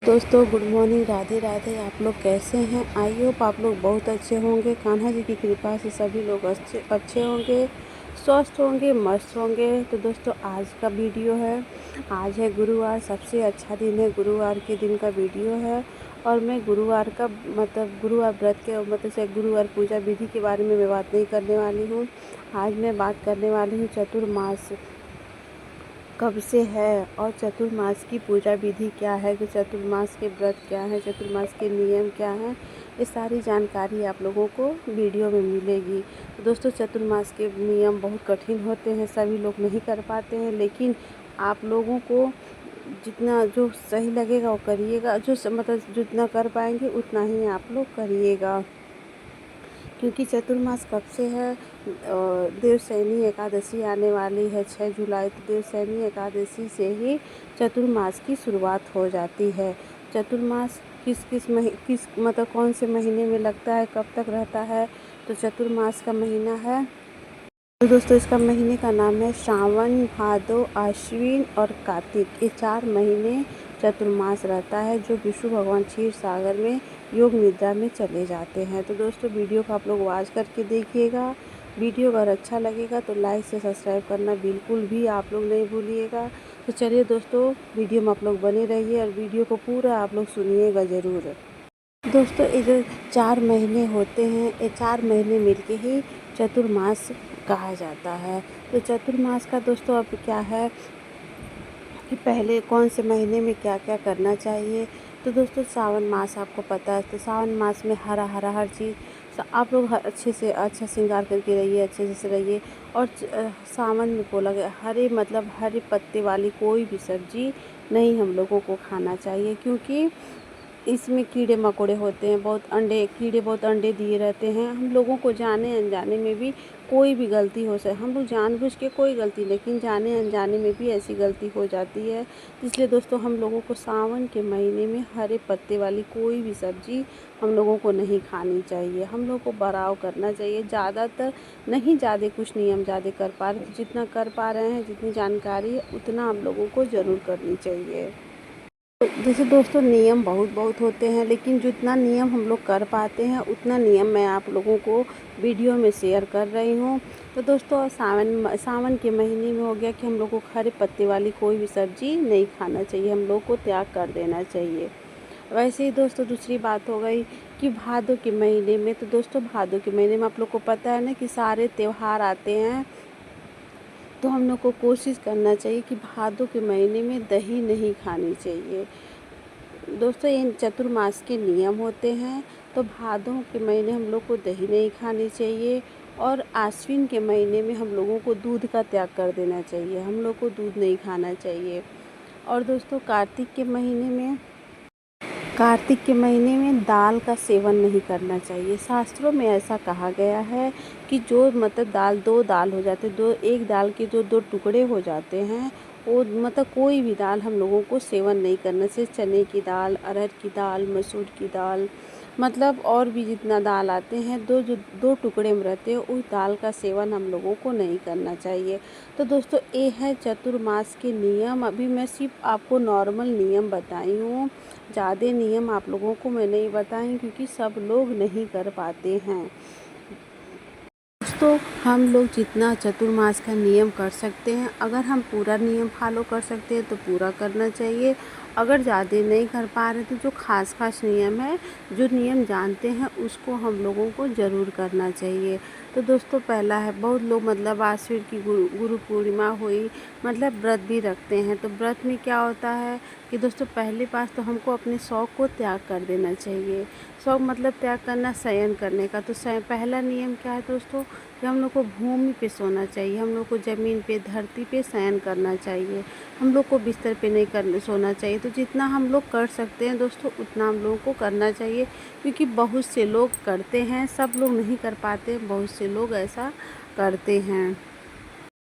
दोस्तों good morning, Radhe Radhe. आप लोग कैसे हैं? आई होप आप लोग बहुत अच्छे होंगे। कान्हा जी की कृपा से सभी लोग अच्छे अच्छे होंगे, स्वस्थ होंगे, मस्त होंगे। तो दोस्तों आज का वीडियो है, आज है गुरुवार, सबसे अच्छा दिन है। गुरुवार के दिन का वीडियो है और मैं गुरुवार का गुरुवार व्रत के से गुरुवार पूजा विधि के बारे में मैं बात नहीं करने वाली हूँ। आज मैं बात करने वाली हूँ चतुर्मास कब से है और चतुर्मास की पूजा विधि क्या है, कि चतुर्मास के व्रत क्या है, चतुर्मास के नियम क्या हैं। ये सारी जानकारी आप लोगों को वीडियो में मिलेगी। तो दोस्तों चतुर्मास के नियम बहुत कठिन होते हैं, सभी लोग नहीं कर पाते हैं, लेकिन आप लोगों को जितना जो सही लगेगा वो करिएगा। जितना कर पाएंगे उतना ही आप लोग करिएगा, क्योंकि चतुर्मास कब से है। देवशयनी एकादशी आने वाली है 6 जुलाई। तो देवशयनी एकादशी से ही चतुर्मास की शुरुआत हो जाती है। चतुर्मास किस कौन से महीने में लगता है, कब तक रहता है? तो चतुर्मास का महीना है, तो दोस्तों इसका महीने का नाम है श्रावण, भादो, आश्विन और कार्तिक। ये 4 महीने चतुर्मास रहता है, जो विष्णु भगवान क्षीर सागर में योग निद्रा में चले जाते हैं। तो दोस्तों वीडियो को आप लोग वॉच करके देखिएगा। वीडियो अगर अच्छा लगेगा तो लाइक से सब्सक्राइब करना बिल्कुल भी आप लोग नहीं भूलिएगा। तो चलिए दोस्तों वीडियो में आप लोग बने रहिए और वीडियो को पूरा आप लोग सुनिएगा ज़रूर। दोस्तों ये जो 4 महीने होते हैं, ये 4 महीने मिलके ही चतुर्मास कहा जाता है। तो चतुर्मास का दोस्तों अब क्या है कि पहले कौन से महीने में क्या क्या करना चाहिए। तो दोस्तों सावन मास आपको पता है, तो सावन मास में हरा हरा हर चीज़ आप लोग अच्छे से अच्छा श्रृंगार करके रहिए, अच्छे से रहिए। और सावन में बोला गया हरे पत्ते वाली कोई भी सब्जी नहीं हम लोगों को खाना चाहिए, क्योंकि इसमें कीड़े मकोड़े होते हैं, कीड़े बहुत अंडे दिए रहते हैं। हम लोगों को जाने अनजाने में भी कोई भी गलती हो सकती, हम लोग जानबूझ के कोई गलती, लेकिन जाने अनजाने में भी ऐसी गलती हो जाती है। इसलिए दोस्तों हम लोगों को सावन के महीने में हरे पत्ते वाली कोई भी सब्ज़ी हम लोगों को नहीं खानी चाहिए। हम लोग को बराव करना चाहिए, ज़्यादातर नहीं, ज़्यादा कुछ नियम ज़्यादा कर पा रहे, जितना कर पा रहे हैं, जितनी जानकारी है उतना हम लोगों को ज़रूर करनी चाहिए। जैसे दोस्तों नियम बहुत होते हैं, लेकिन जितना नियम हम लोग कर पाते हैं उतना नियम मैं आप लोगों को वीडियो में शेयर कर रही हूँ। तो दोस्तों सावन के महीने में हो गया कि हम लोग को हरे पत्ते वाली कोई भी सब्ज़ी नहीं खाना चाहिए, हम लोग को त्याग कर देना चाहिए। वैसे ही दोस्तों दूसरी बात हो गई कि भादों के महीने में, तो दोस्तों भादों के महीने में आप लोग को पता है ना कि सारे त्यौहार आते हैं। तो हम लोग को कोशिश करना चाहिए कि भादों के महीने में दही नहीं खानी चाहिए। दोस्तों ये चतुर्मास के नियम होते हैं। तो भादों के महीने हम लोग को दही नहीं खानी चाहिए, और आश्विन के महीने में हम लोगों को दूध का त्याग कर देना चाहिए, हम लोग को दूध नहीं खाना चाहिए। और दोस्तों कार्तिक के महीने में दाल का सेवन नहीं करना चाहिए। शास्त्रों में ऐसा कहा गया है कि जो दो दाल हो जाते, एक दाल के जो 2 टुकड़े हो जाते हैं, वो कोई भी दाल हम लोगों को सेवन नहीं करना चाहिए। चने की दाल, अरहर की दाल, मसूर की दाल, और भी जितना दाल आते हैं, जो 2 टुकड़े में रहते हैं, उस दाल का सेवन हम लोगों को नहीं करना चाहिए। तो दोस्तों ये है चतुर्मास के नियम। अभी मैं सिर्फ आपको नॉर्मल नियम बताई हूँ, ज़्यादा नियम आप लोगों को मैं नहीं बताई, क्योंकि सब लोग नहीं कर पाते हैं। दोस्तों हम लोग जितना चतुर्मास का नियम कर सकते हैं, अगर हम पूरा नियम फॉलो कर सकते हैं तो पूरा करना चाहिए। अगर ज़्यादा नहीं कर पा रहे तो जो खास नियम है, जो नियम जानते हैं, उसको हम लोगों को ज़रूर करना चाहिए। तो दोस्तों पहला है, बहुत लोग आश्विन की गुरु पूर्णिमा हुई, व्रत भी रखते हैं। तो व्रत में क्या होता है कि दोस्तों पहले बात तो हमको अपने शौक़ को त्याग कर देना चाहिए। शौक़ त्याग करना, शयन करने का। तो पहला नियम क्या है दोस्तों, कि हम लोग को भूमि पे सोना चाहिए, हम लोग को ज़मीन पे, धरती पे शयन करना चाहिए, हम लोग को बिस्तर पे नहीं सोना चाहिए। तो जितना हम लोग कर सकते हैं दोस्तों उतना हम लोगों को करना चाहिए, क्योंकि बहुत से लोग करते हैं, सब लोग नहीं कर पाते, बहुत से लोग ऐसा करते हैं।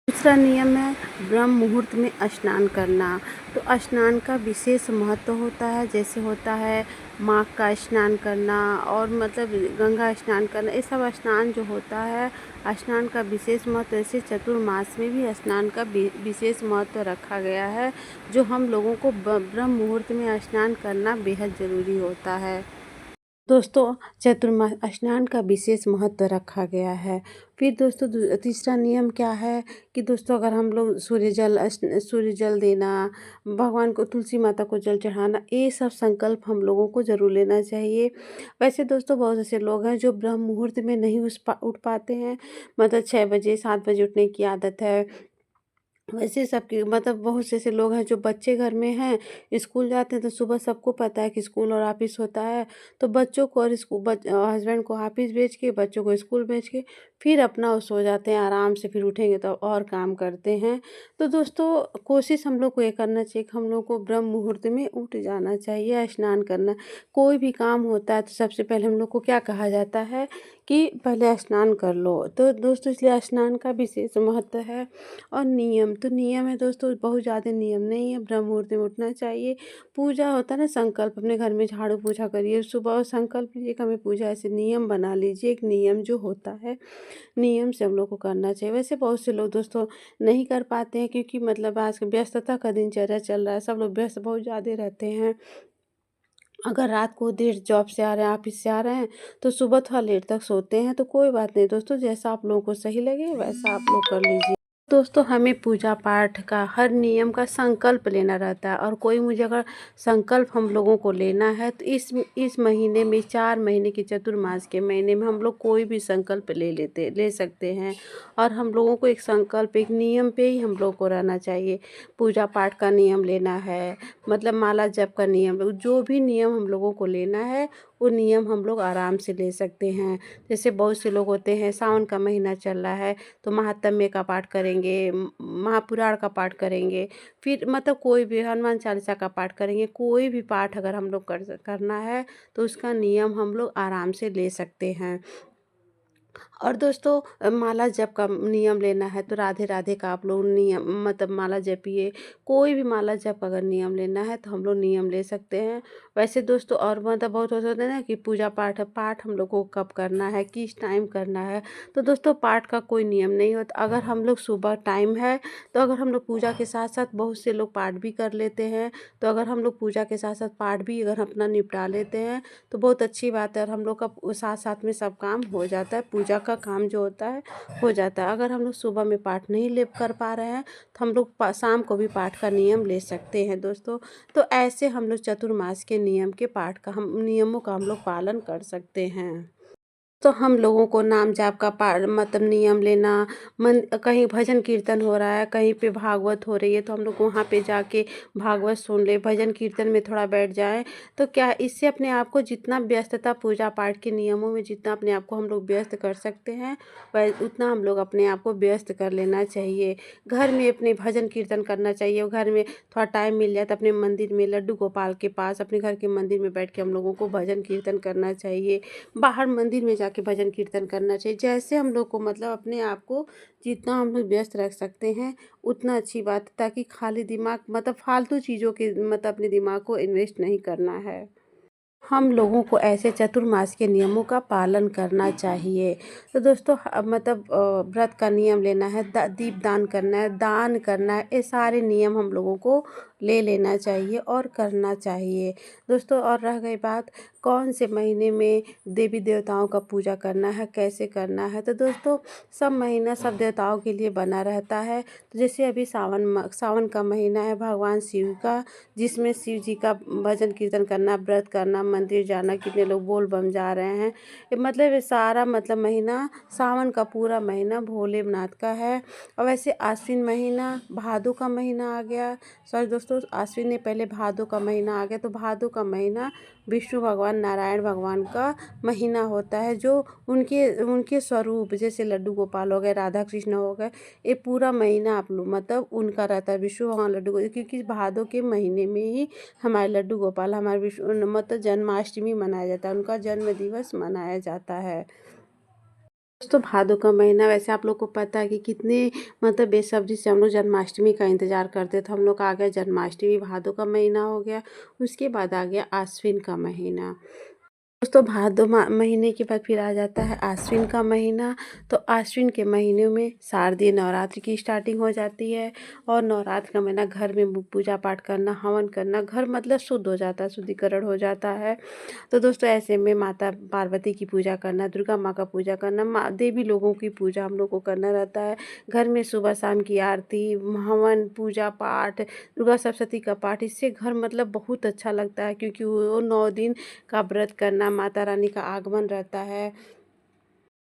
दूसरा नियम है ब्रह्म मुहूर्त में स्नान करना। तो स्नान का विशेष महत्व होता है, जैसे होता है माघ का स्नान करना और मतलब गंगा स्नान करना, ये सब स्नान जो होता है, स्नान का विशेष महत्व, ऐसे चतुर्मास में भी स्नान का विशेष महत्व रखा गया है, जो हम लोगों को ब्रह्म मुहूर्त में स्नान करना बेहद ज़रूरी होता है। दोस्तों, चतुर्मास स्नान का विशेष महत्व रखा गया है। फिर दोस्तों तीसरा नियम क्या है कि दोस्तों अगर हम लोग सूर्य जल देना, भगवान को, तुलसी माता को जल चढ़ाना, ये सब संकल्प हम लोगों को ज़रूर लेना चाहिए। वैसे दोस्तों बहुत ऐसे लोग हैं जो ब्रह्म मुहूर्त में नहीं उठ पाते हैं, मतलब 6 बजे 7 बजे उठने की आदत है। वैसे सबके मतलब बहुत से ऐसे लोग हैं जो बच्चे घर में हैं, स्कूल जाते हैं, तो सुबह सबको पता है कि स्कूल और ऑफिस होता है, तो बच्चों को और हस्बैंड को ऑफिस भेज के, बच्चों को स्कूल भेज के फिर अपना वो सो जाते हैं आराम से, फिर उठेंगे तो और काम करते हैं। तो दोस्तों कोशिश हम लोग को ये करना चाहिए कि हम लोग को ब्रह्म मुहूर्त में उठ जाना चाहिए, स्नान करना। कोई भी काम होता है तो सबसे पहले हम लोग को क्या कहा जाता है कि पहले स्नान कर लो। तो दोस्तों इसलिए स्नान का विशेष महत्व है। और नियम, तो नियम है दोस्तों, बहुत ज़्यादा नियम नहीं है, ब्रह्म मुहूर्त में उठना चाहिए। पूजा होता है ना, संकल्प, अपने घर में झाड़ू पोछा करिए, सुबह और संकल्प लीजिए कि हमें पूजा, ऐसे नियम बना लीजिए, एक नियम जो होता है, नियम से हम लोग को करना चाहिए। वैसे बहुत से लोग दोस्तों नहीं कर पाते हैं, क्योंकि मतलब आज व्यस्तता का दिनचर्या चल रहा है, सब लोग व्यस्त बहुत ज़्यादा रहते हैं। अगर रात को देर जॉब से आ रहे हैं, ऑफिस से आ रहे हैं, तो सुबह थोड़ा लेट तक सोते हैं, तो कोई बात नहीं दोस्तों, जैसा आप लोगों को सही लगे वैसा आप लोग कर लीजिए। दोस्तों हमें पूजा पाठ का हर नियम का संकल्प लेना रहता है, और कोई मुझे अगर संकल्प हम लोगों को लेना है तो इस महीने में, 4 महीने के चतुर्मास के महीने में हम लोग कोई भी संकल्प ले सकते हैं। और हम लोगों को एक संकल्प, एक नियम पे ही हम लोग को रहना चाहिए। पूजा पाठ का नियम लेना है, मतलब माला जप का नियम, जो भी नियम हम लोगों को लेना है वो नियम हम लोग आराम से ले सकते हैं। जैसे बहुत से लोग होते हैं, सावन का महीना चल रहा है तो महात्म्य का पाठ करेंगे, महापुराण का पाठ करेंगे, फिर मतलब कोई भी हनुमान चालीसा का पाठ करेंगे, कोई भी पाठ अगर हम लोग करना है तो उसका नियम हम लोग आराम से ले सकते हैं। और दोस्तों माला जप का नियम लेना है तो राधे राधे का आप लोग नियम, मतलब माला जपिए। कोई भी माला जप अगर नियम लेना है तो हम लोग नियम ले सकते हैं। वैसे दोस्तों और मतलब बहुत होता है ना कि पूजा पाठ पाठ हम लोग को कब करना है, किस टाइम करना है। तो दोस्तों पाठ का कोई नियम नहीं होता, अगर हम लोग सुबह टाइम है तो अगर हम लोग पूजा के साथ साथ, बहुत से लोग पाठ भी कर लेते हैं, तो अगर हम लोग पूजा के साथ साथ पाठ भी अगर अपना निपटा लेते हैं तो बहुत अच्छी बात है, और हम लोग का साथ साथ में सब काम हो जाता है, पूजा का काम जो होता है हो जाता है। अगर हम लोग सुबह में पाठ नहीं ले कर पा रहे हैं तो हम लोग शाम को भी पाठ का नियम ले सकते हैं दोस्तों। तो ऐसे हम लोग चतुर्मास के नियम के पाठ का, हम नियमों का हम लोग पालन कर सकते हैं। तो हम लोगों को नाम जाप का मतलब नियम लेना, मन कहीं भजन कीर्तन हो रहा है, कहीं पे भागवत हो रही है, तो हम लोग वहाँ पे जाके भागवत सुन ले, भजन कीर्तन में थोड़ा बैठ जाएं। तो क्या इससे अपने आप को जितना व्यस्तता, पूजा पाठ के नियमों में जितना अपने आप को हम लोग व्यस्त कर सकते हैं, वह उतना हम लोग अपने आप को व्यस्त कर लेना चाहिए। घर में अपने भजन कीर्तन करना चाहिए, और घर में थोड़ा टाइम मिल जाए तो अपने मंदिर में, लड्डू गोपाल के पास, अपने घर के मंदिर में बैठ के हम लोगों को भजन कीर्तन करना चाहिए। बाहर मंदिर में जाके भजन कीर्तन करना चाहिए। जैसे हम लोग को मतलब अपने आप को जितना हम लोग व्यस्त रख सकते हैं उतना अच्छी बात है, ताकि खाली दिमाग, मतलब फालतू चीज़ों के मतलब अपने दिमाग को इन्वेस्ट नहीं करना है। हम लोगों को ऐसे चतुर्मास के नियमों का पालन करना चाहिए। तो दोस्तों मतलब व्रत का नियम लेना है, दीप दान करना है, दान करना है, ये सारे नियम हम लोगों को ले लेना चाहिए और करना चाहिए दोस्तों। और रह गई बात कौन से महीने में देवी देवताओं का पूजा करना है, कैसे करना है, तो दोस्तों सब महीना सब देवताओं के लिए बना रहता है। तो जैसे अभी सावन का महीना है भगवान शिव का, जिसमें शिव जी का भजन कीर्तन करना, व्रत करना, मंदिर जाना, कितने लोग बोल बम जा रहे हैं, मतलब ये सारा मतलब महीना, सावन का पूरा महीना भोलेनाथ का है। और वैसे आश्विन महीना भादों का महीना आ गया, सॉरी दोस्तों आश्विन ने पहले भादों का महीना आ गया, तो भादों का महीना विष्णु भगवान, नारायण भगवान का महीना होता है, जो उनके उनके स्वरूप, जैसे लड्डू गोपाल हो गए, राधा कृष्ण हो गए, ये पूरा महीना आप लोग मतलब उनका रहता है, विष्णु भगवान क्योंकि भादों के महीने में ही हमारे लड्डू गोपाल, हमारे विष्णु मतलब जन्माष्टमी मनाया जाता है, उनका जन्म दिवस मनाया जाता है। दोस्तों भादों का महीना वैसे आप लोग को पता है कि कितने मतलब बेसब्री से हम लोग जन्माष्टमी का इंतज़ार करते थे। हम लोग का आ गया जन्माष्टमी, भादों का महीना हो गया, उसके बाद आ गया आश्विन का महीना। दोस्तों भादों महीने के बाद फिर आ जाता है आश्विन का महीना। तो आश्विन के महीने में शारदीय नवरात्रि की स्टार्टिंग हो जाती है और नवरात्र का महीना घर में पूजा पाठ करना, हवन करना, घर मतलब शुद्ध हो जाता है, शुद्धिकरण हो जाता है। तो दोस्तों ऐसे में माता पार्वती की पूजा करना, दुर्गा माँ का पूजा करना, माँ देवी लोगों की पूजा हम लोग को करना रहता है। घर में सुबह शाम की आरती, हवन, पूजा पाठ, दुर्गा सप्तशती का पाठ, इससे घर मतलब बहुत अच्छा लगता है क्योंकि वो 9 दिन का व्रत करना, माता रानी का आगमन रहता है।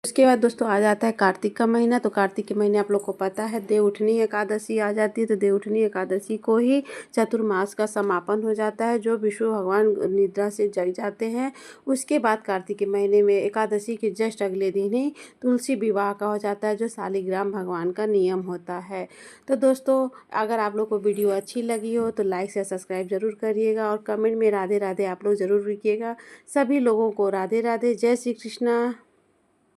उसके बाद दोस्तों आ जाता है कार्तिक का महीना। तो कार्तिक के महीने आप लोग को पता है देवउठनी एकादशी आ जाती है। तो देवउठनी एकादशी को ही चतुर्मास का समापन हो जाता है। जो विष्णु भगवान निद्रा से जग जाते हैं, उसके बाद कार्तिक के महीने में एकादशी के जस्ट अगले दिन ही तुलसी विवाह का हो जाता है, जो शालिग्राम भगवान का नियम होता है। तो दोस्तों अगर आप लोग को वीडियो अच्छी लगी हो तो लाइक से सब्सक्राइब ज़रूर करिएगा और कमेंट में राधे राधे आप लोग ज़रूर लिखिएगा। सभी लोगों को राधे राधे, जय श्री कृष्णा।